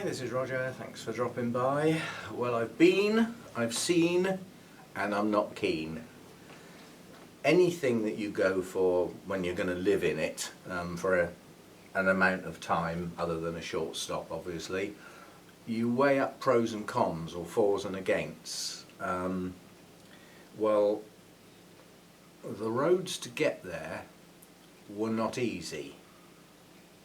Hi, this is Roger. Thanks for dropping by. Well, I've been, I've seen, and I'm not keen. Anything that you go for when you're going to live in it for an amount of time, other than a short stop obviously, you weigh up pros and cons, or fors and againsts. Well, the roads to get there were not easy.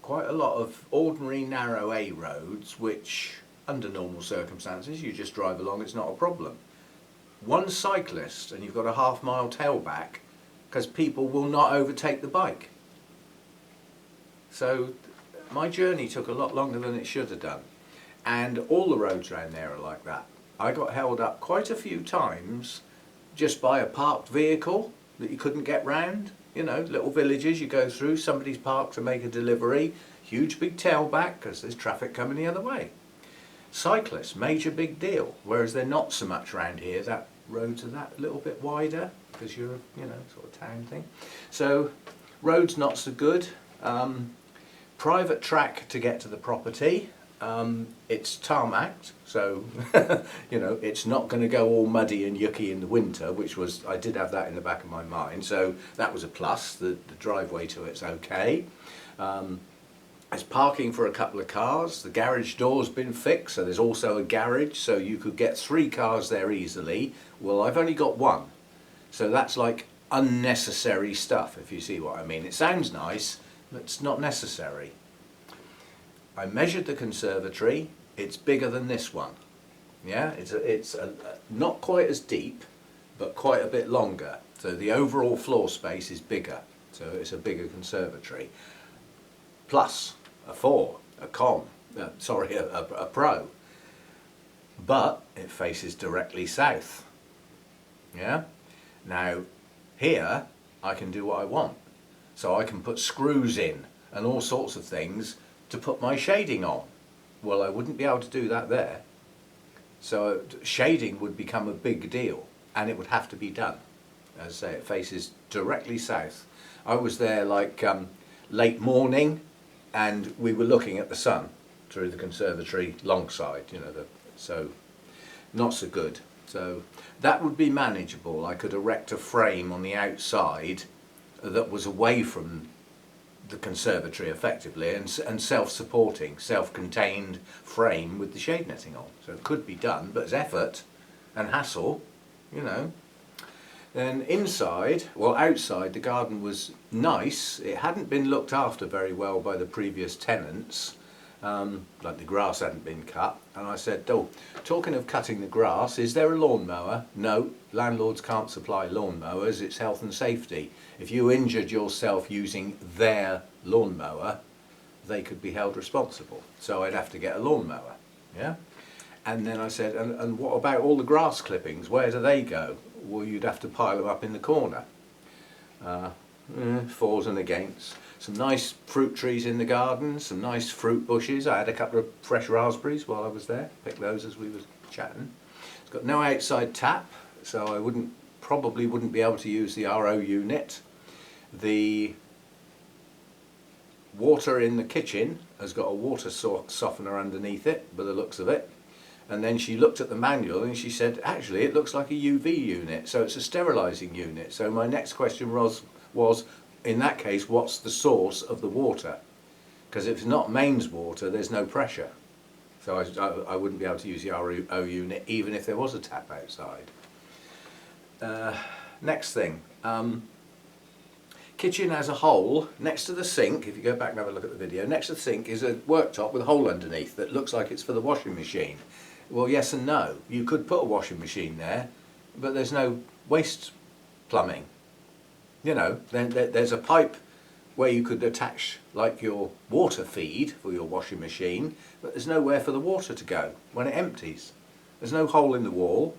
Quite a lot of ordinary narrow A roads, which under normal circumstances you just drive along, it's not a problem. One cyclist and you've got a half-mile tailback because people will not overtake the bike. So my journey took a lot longer than it should have done, and all the roads around there are like that. I got held up quite a few times just by a parked vehicle that you couldn't get round. You know, little villages you go through, somebody's parked to make a delivery, huge big tailback because there's traffic coming the other way. Cyclists, major big deal, whereas they're not so much round here. That roads are that little bit wider because you're, you know, sort of town thing. So roads not so good. Private track to get to the property. It's tarmacked, so you know, it's not going to go all muddy and yucky in the winter, which was, I did have that in the back of my mind, so that was a plus. The driveway to it's okay. There's parking for a couple of cars. The garage door's been fixed, so there's also a garage, so you could get 3 cars there easily. Well, I've only got 1, so that's like unnecessary stuff, if you see what I mean. It sounds nice, but it's not necessary. I measured the conservatory. It's bigger than this one. Yeah, it's not quite as deep, but quite a bit longer. So the overall floor space is bigger. So it's a bigger conservatory. Plus a pro. But it faces directly south. Yeah. Now here I can do what I want. So I can put screws in and all sorts of things to put my shading on. Well, I wouldn't be able to do that there. So shading would become a big deal, and it would have to be done. As I say, it faces directly south. I was there like late morning, and we were looking at the sun through the conservatory long side, you know, so not so good. So that would be manageable. I could erect a frame on the outside that was away from the conservatory effectively, and self-supporting, self-contained frame with the shade netting on. So it could be done, but it's effort and hassle, you know. Then inside, well outside, the garden was nice. It hadn't been looked after very well by the previous tenants. Like the grass hadn't been cut, and I said, oh, talking of cutting the grass, is there a lawnmower? No, landlords can't supply lawnmowers, it's health and safety. If you injured yourself using their lawnmower, they could be held responsible, so I'd have to get a lawnmower. Yeah. And then I said, and what about all the grass clippings, where do they go? Well, you'd have to pile them up in the corner. Fors and against. Some nice fruit trees in the garden, some nice fruit bushes. I had a couple of fresh raspberries while I was there, picked those as we were chatting. It's got no outside tap, so I probably wouldn't be able to use the RO unit. The water in the kitchen has got a water softener underneath it, by the looks of it. And then she looked at the manual and she said, actually it looks like a UV unit, so it's a sterilising unit. So my next question was in that case, what's the source of the water? Because if it's not mains water, there's no pressure. So I wouldn't be able to use the RO unit even if there was a tap outside. Next thing, kitchen as a whole, next to the sink, if you go back and have a look at the video, next to the sink is a worktop with a hole underneath that looks like it's for the washing machine. Well, yes and no. You could put a washing machine there, but there's no waste plumbing. You know, then there's a pipe where you could attach like your water feed for your washing machine, but there's nowhere for the water to go when it empties. There's no hole in the wall.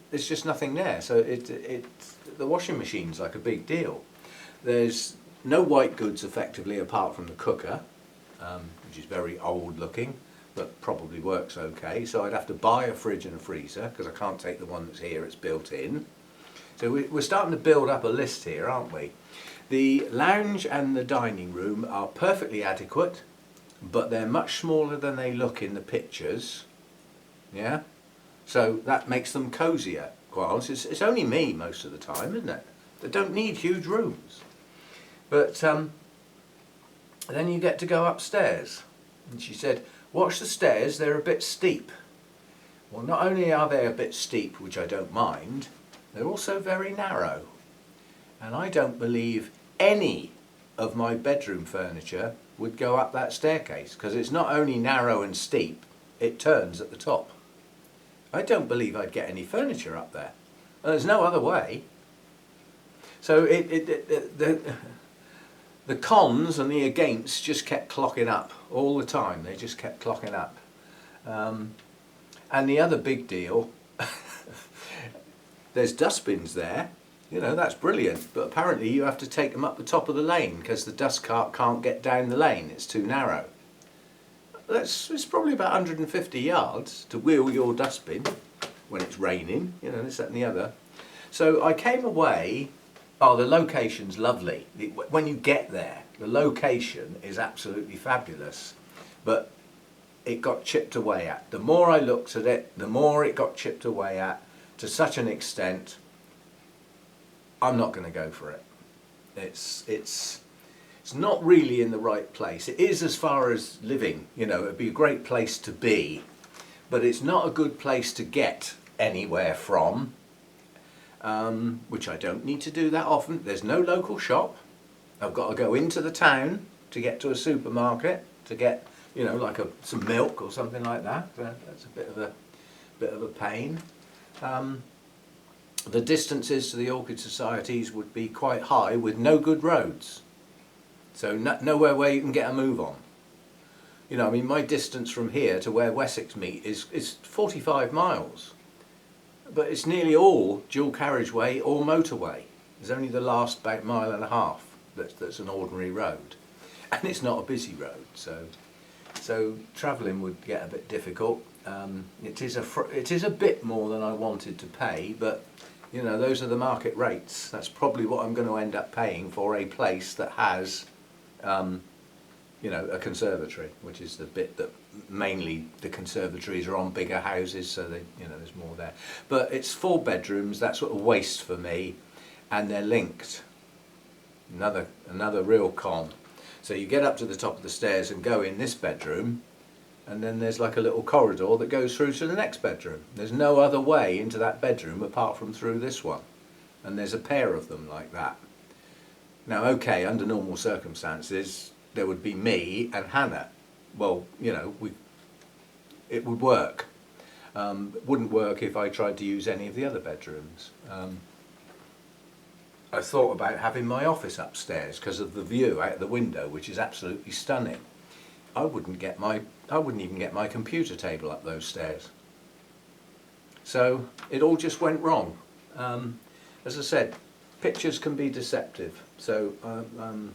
There's just nothing there. So the washing machine's like a big deal. There's no white goods effectively apart from the cooker, which is very old looking, but probably works okay. So I'd have to buy a fridge and a freezer because I can't take the one that's here, it's built in. So we're starting to build up a list here, aren't we? The lounge and the dining room are perfectly adequate. but they're much smaller than they look in the pictures. Yeah, so that makes them cosier. Quite honest, it's only me most of the time, isn't it? They don't need huge rooms. But then you get to go upstairs. And she said, watch the stairs, they're a bit steep. Well, not only are they a bit steep, which I don't mind, they're also very narrow. And I don't believe any of my bedroom furniture would go up that staircase, because it's not only narrow and steep, it turns at the top. I don't believe I'd get any furniture up there. And there's no other way. So the cons and the against just kept clocking up all the time. They just kept clocking up. And the other big deal, there's dustbins there. You know, that's brilliant. But apparently you have to take them up the top of the lane because the dust cart can't get down the lane. It's too narrow. It's probably about 150 yards to wheel your dustbin when it's raining. You know, this, that and the other. So I came away. Oh, the location's lovely. When you get there, the location is absolutely fabulous. But it got chipped away at. The more I looked at it, the more it got chipped away at, to such an extent, I'm not going to go for it. It's not really in the right place. It is as far as living, you know, it'd be a great place to be, but it's not a good place to get anywhere from. Which I don't need to do that often. There's no local shop. I've got to go into the town to get to a supermarket to get, you know, like some milk or something like that. That's a bit of a pain. The distances to the orchid societies would be quite high with no good roads. So nowhere where you can get a move on. You know, I mean, my distance from here to where Wessex meet is 45 miles. But it's nearly all dual carriageway or motorway. There's only the last about mile and a half that's an ordinary road, and it's not a busy road. So travelling would get a bit difficult. It is a bit more than I wanted to pay, but you know, those are the market rates. That's probably what I'm going to end up paying for a place that has, you know, a conservatory, which is the bit that mainly the conservatories are on bigger houses, so they, you know, there's more there. But it's 4 bedrooms. That's sort of waste for me, and they're linked. Another real con. So you get up to the top of the stairs and go in this bedroom, and then there's like a little corridor that goes through to the next bedroom. There's no other way into that bedroom apart from through this one, and there's a pair of them like that. Now, okay, under normal circumstances there would be me and Hannah. Well, you know, it would work. It wouldn't work if I tried to use any of the other bedrooms. I thought about having my office upstairs because of the view out the window, which is absolutely stunning. I wouldn't even get my computer table up those stairs. So it all just went wrong. As I said, pictures can be deceptive. So I'm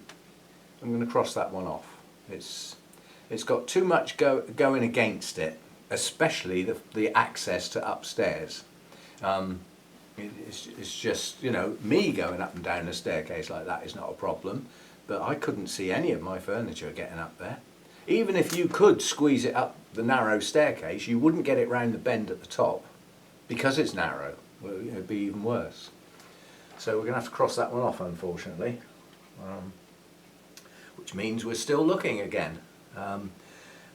going to cross that one off. It's got too much going against it, especially the access to upstairs. It's just, you know, me going up and down a staircase like that is not a problem, but I couldn't see any of my furniture getting up there. Even if you could squeeze it up the narrow staircase, you wouldn't get it round the bend at the top because it's narrow. Well, it'd be even worse. So we're going to have to cross that one off, unfortunately, which means we're still looking again.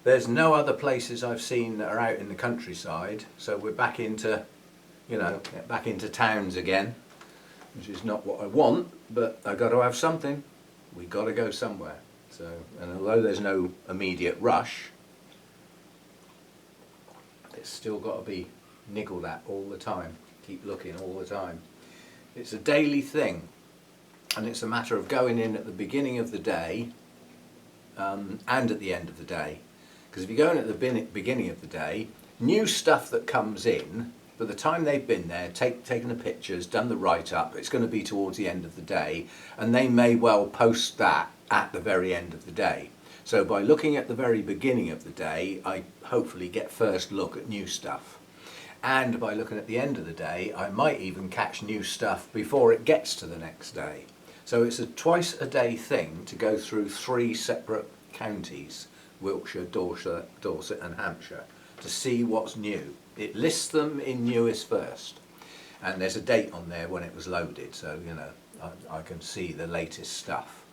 There's no other places I've seen that are out in the countryside, so we're back into, you know, back into towns again, which is not what I want, but I got to have something. We got to go somewhere. So, and although there's no immediate rush, it's still got to be niggled at all the time. Keep looking all the time. It's a daily thing, and it's a matter of going in at the beginning of the day and at the end of the day. Because if you go in at the beginning of the day, new stuff that comes in, by the time they've been there, taken the pictures, done the write-up, it's going to be towards the end of the day, and they may well post that at the very end of the day. So by looking at the very beginning of the day, I hopefully get first look at new stuff. And by looking at the end of the day, I might even catch new stuff before it gets to the next day. So it's a twice a day thing to go through 3 separate counties Wiltshire, Dorset and Hampshire, to see what's new. It lists them in newest first, and there's a date on there when it was loaded, so you know I can see the latest stuff.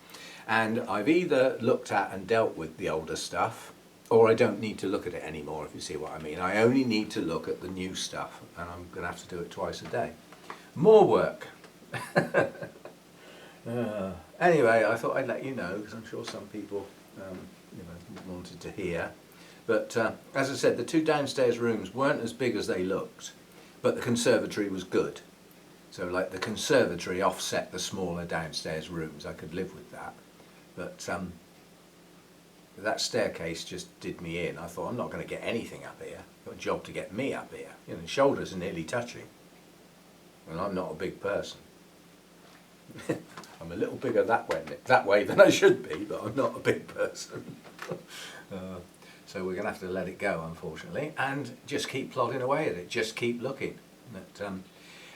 And I've either looked at and dealt with the older stuff, or I don't need to look at it anymore, if you see what I mean. I only need to look at the new stuff, and I'm going to have to do it twice a day. More work. Anyway, I thought I'd let you know, because I'm sure some people wanted to hear. But as I said, the two downstairs rooms weren't as big as they looked, but the conservatory was good. So like the conservatory offset the smaller downstairs rooms. I could live with that. But that staircase just did me in. I thought, I'm not going to get anything up here. I've got a job to get me up here. You know, shoulders are nearly touching. And I'm not a big person. I'm a little bigger that way than I should be, but I'm not a big person. So we're going to have to let it go, unfortunately, and just keep plodding away at it. Just keep looking.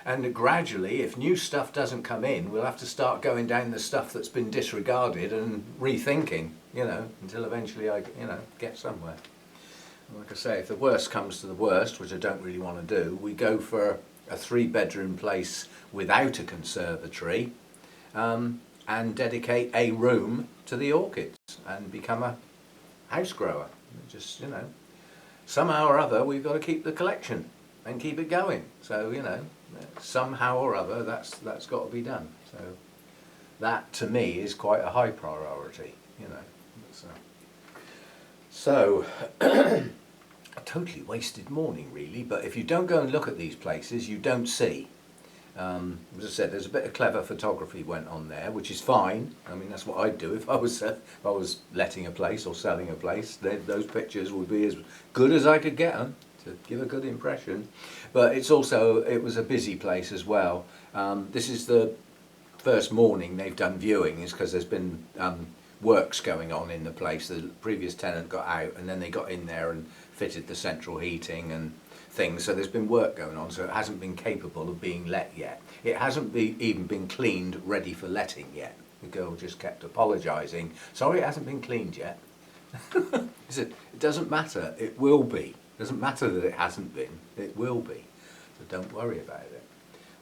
And gradually, if new stuff doesn't come in, we'll have to start going down the stuff that's been disregarded and rethinking, you know, until eventually I, get somewhere. Like I say, if the worst comes to the worst, which I don't really want to do, we go for a 3-bedroom place without a conservatory, and dedicate a room to the orchids and become a house grower. Just, somehow or other we've got to keep the collection and keep it going. So, somehow or other that's got to be done. So that to me is quite a high priority, So a totally wasted morning really, but if you don't go and look at these places you don't see. As I said, there's a bit of clever photography went on there, which is fine. I mean, that's what I'd do if I was letting a place or selling a place. Those pictures would be as good as I could get them to give a good impression. But it was a busy place as well. This is the first morning they've done viewings because there's been works going on in the place. The previous tenant got out and then they got in there and fitted the central heating and things, so there's been work going on, so it hasn't been capable of being let yet. It hasn't even been cleaned ready for letting yet. The girl just kept apologising, sorry it hasn't been cleaned yet. I said, it doesn't matter, it will be. It doesn't matter that it hasn't been, it will be, so don't worry about it.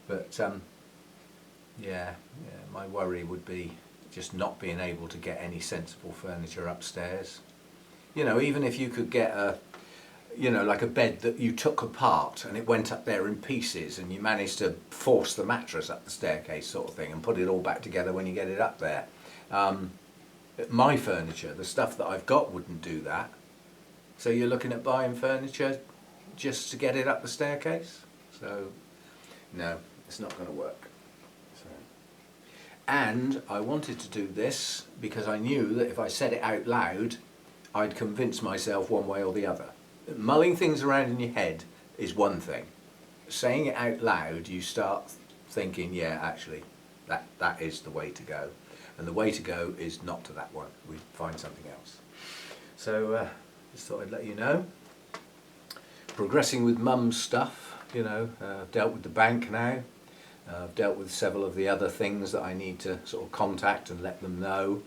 But my worry would be just not being able to get any sensible furniture upstairs. Even if you could get like a bed that you took apart and it went up there in pieces and you managed to force the mattress up the staircase sort of thing and put it all back together when you get it up there. My furniture, the stuff that I've got, wouldn't do that. So you're looking at buying furniture just to get it up the staircase? So, no, it's not going to work. And I wanted to do this because I knew that if I said it out loud, I'd convince myself one way or the other. Mulling things around in your head is one thing. Saying it out loud, you start thinking, yeah, actually, that is the way to go. And the way to go is not to that one. We find something else. So, just thought I'd let you know. Progressing with Mum's stuff, I've dealt with the bank now. I've dealt with several of the other things that I need to sort of contact and let them know.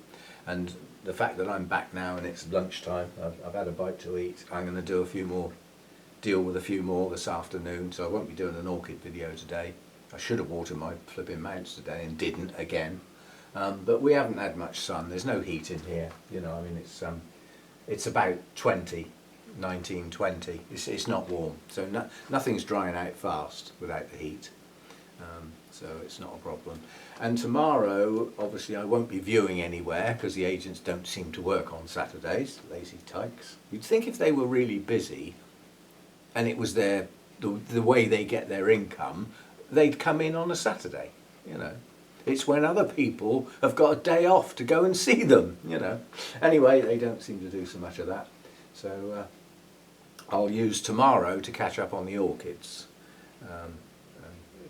And the fact that I'm back now and it's lunchtime, I've had a bite to eat. I'm going to deal with a few more this afternoon, so I won't be doing an orchid video today. I should have watered my flipping mounts today and didn't again. But we haven't had much sun. There's no heat in here. It's about 19, 20. It's not warm, so nothing's drying out fast without the heat. So it's not a problem. And tomorrow, obviously, I won't be viewing anywhere because the agents don't seem to work on Saturdays, lazy tykes. You'd think if they were really busy and it was the way they get their income, they'd come in on a Saturday, It's when other people have got a day off to go and see them, Anyway, they don't seem to do so much of that. So I'll use tomorrow to catch up on the orchids.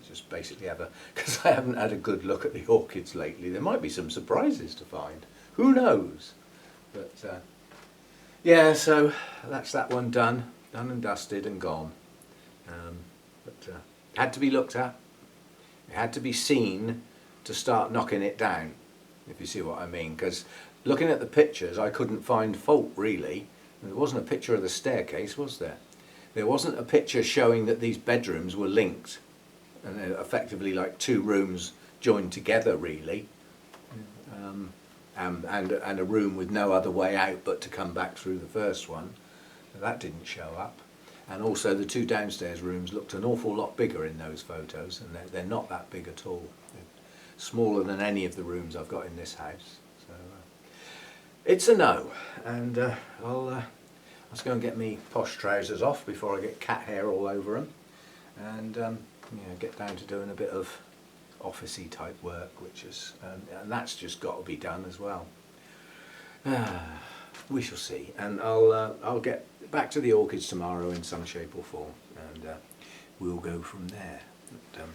Just basically because I haven't had a good look at the orchids lately. There might be some surprises to find. Who knows? But yeah, so that's that one done and dusted and gone. But it had to be looked at. It had to be seen to start knocking it down. if you see what I mean, because looking at the pictures I couldn't find fault really. There wasn't a picture of the staircase, was there? There wasn't a picture showing that these bedrooms were linked and they're effectively like two rooms joined together really, and a room with no other way out but to come back through the first one. That didn't show up. And also the two downstairs rooms looked an awful lot bigger in those photos, and they're not that big at all. They're smaller than any of the rooms I've got in this house. So it's a no, and let's go and get me posh trousers off before I get cat hair all over them, and get down to doing a bit of officey type work, which is and that's just got to be done as well. We shall see, and I'll get back to the orchids tomorrow in some shape or form, and we'll go from there. But,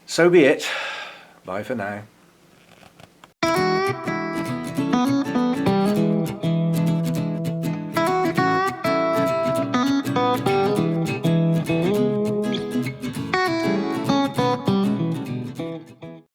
so be it. Bye for now.